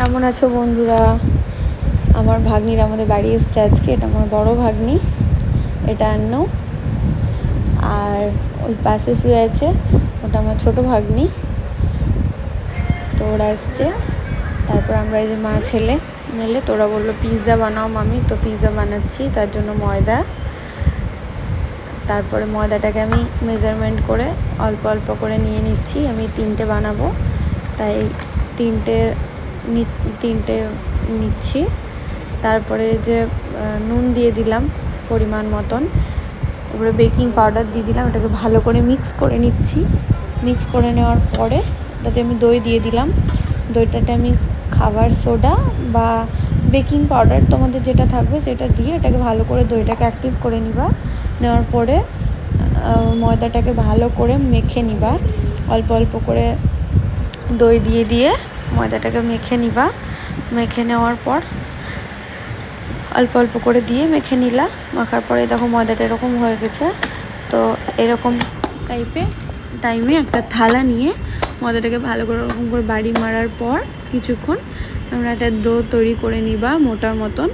কেমন আছো বন্ধুরা? আমার ভাগ্নিরা আমাদের বাড়ি এসছে আজকে। এটা আমার বড় ভাগ্নি, এটা আন্নু, আর ওই পাশে শুয়ে আছে ওটা আমার ছোট ভাগ্নি। তো ওরা এসছে। তারপর আমরা এই যে মা ছেলে মেলে, তোরা বললো পিৎজা বানাও মামি, তো পিৎজা বানাচ্ছি। তার জন্য ময়দা, তারপরে ময়দাটাকে আমি মেজারমেন্ট করে অল্প অল্প করে নিয়ে নিচ্ছি। আমি 3টে বানাবো, তাই তিনটে নিচ্ছি। তারপরে যে নুন দিয়ে দিলাম পরিমাণ মতন, তারপরে বেকিং পাউডার দিয়ে দিলাম। এটাকে ভালো করে মিক্স করে নিচ্ছি। মিক্স করে নেওয়ার পরে এটাতে আমি দই দিয়ে দিলাম। দইটাতে আমি খাবার সোডা বা বেকিং পাউডার তোমাদের যেটা থাকবে সেটা দিয়ে এটাকে ভালো করে দইটাকে অ্যাক্টিভ করে নেওয়ার পরে ময়দাটাকে ভালো করে মেখে নিবা। অল্প অল্প করে দই দিয়ে ময়দাটাকে মেখে নেওয়ার পর অল্প অল্প করে দিয়ে মেখে নিলাম। মাখার পরে দেখো ময়দাটা এরকম হয়ে গেছে। তো এরকম টাইমে একটা থালা নিয়ে ময়দাটাকে ভালো করে ওরকম করে বাড়ি মারার পর কিছুক্ষণ আমরা একটা ডো তৈরি করে নিবা মোটার মতন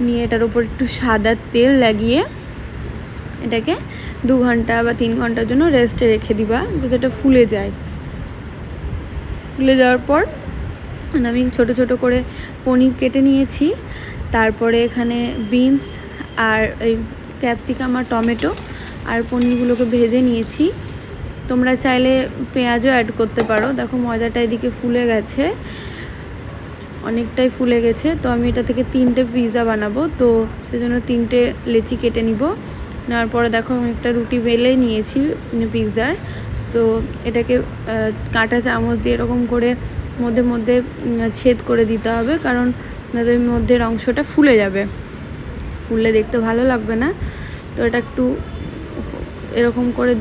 নিয়ে, এটার উপর একটু সাদা তেল লাগিয়ে এটাকে 2 ঘন্টা বা 3 ঘন্টার জন্য রেস্টে রেখে দিবা, যাতে এটা ফুলে যায়। ফুলে যাওয়ার পর আমি ছোট ছোট করে পনির কেটে নিয়েছি। তারপরে এখানে বিনস আর এই ক্যাপসিকাম আর টমেটো আর পনিরগুলোকে ভেজে নিয়েছি। তোমরা চাইলে পেঁয়াজও অ্যাড করতে পারো। দেখো ময়দাটা এদিকে ফুলে গেছে, অনেকটাই ফুলে গেছে। তো আমি এটা থেকে 3টে পিৎজা বানাবো, তো সেজন্য 3টে লেচি কেটে নেওয়ার পরে দেখো আমি একটা রুটি বেলে নিয়েছি পিৎজার। তো এটাকে কাঁটা চামচ দিয়ে এরকম করে মধ্যে মধ্যে ছেদ করে দিতে হবে, কারণ ওই মধ্যের অংশটা ফুলে যাবে, ফুললে দেখতে ভালো লাগবে না। তো এটা একটু এরকম করে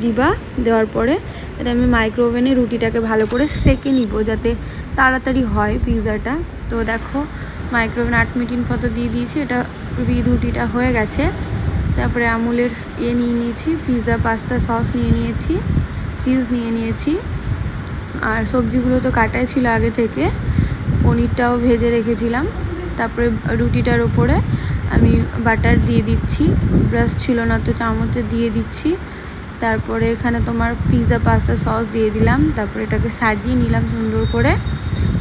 দেওয়ার পরে এটা আমি মাইক্রো ওভেনে রুটিটাকে ভালো করে সেঁকে নিব, যাতে তাড়াতাড়ি হয় পিৎজাটা। তো দেখো মাইক্রো ওভেন 8 মিনিট মতো দিয়ে দিয়েছি। এটা রুটিটা হয়ে গেছে। তারপরে আমুলের নিয়ে নিয়েছি, পিৎজা পাস্তা সস নিয়ে নিয়েছি, চিজ নিয়ে নিয়েছি, আর সবজিগুলো তো কাটাই ছিল আগে থেকে, পনিরটাও ভেজে রেখেছিলাম। তারপরে রুটিটার ওপরে আমি বাটার দিয়ে দিচ্ছি, ব্রাশ ছিল না তো চামচে দিয়ে দিচ্ছি। তারপরে এখানে তোমার পিৎজা পাস্তা সস দিয়ে দিলাম। তারপরে এটাকে সাজিয়ে নিলাম সুন্দর করে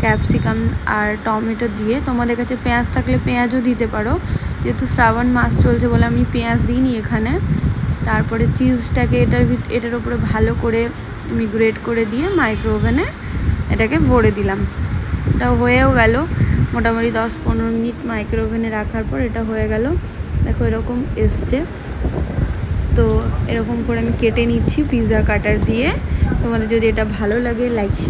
ক্যাপসিকাম আর টমেটো দিয়ে। তোমাদের কাছে পেঁয়াজ থাকলে পেঁয়াজও দিতে পারো, যেহেতু শ্রাবণ মাস চলছে বলে আমি পেঁয়াজ দিইনি এখানে। তারপরে চিজটাকে এটার উপরে ভালো করে আমি গ্রেট করে দিয়ে মাইক্রো ওভেনে এটাকে ভরে দিলাম। এটা হয়েও গেল মোটামুটি 10-15 মিনিট মাইক্রো ওভেনে রাখার পর এটা হয়ে গেল। দেখো এরকম এসছে। তো এরকম করে আমি কেটে নিচ্ছি পিৎজা কাটার দিয়ে। তোমাদের যদি এটা ভালো লাগে লাইক শেয়ার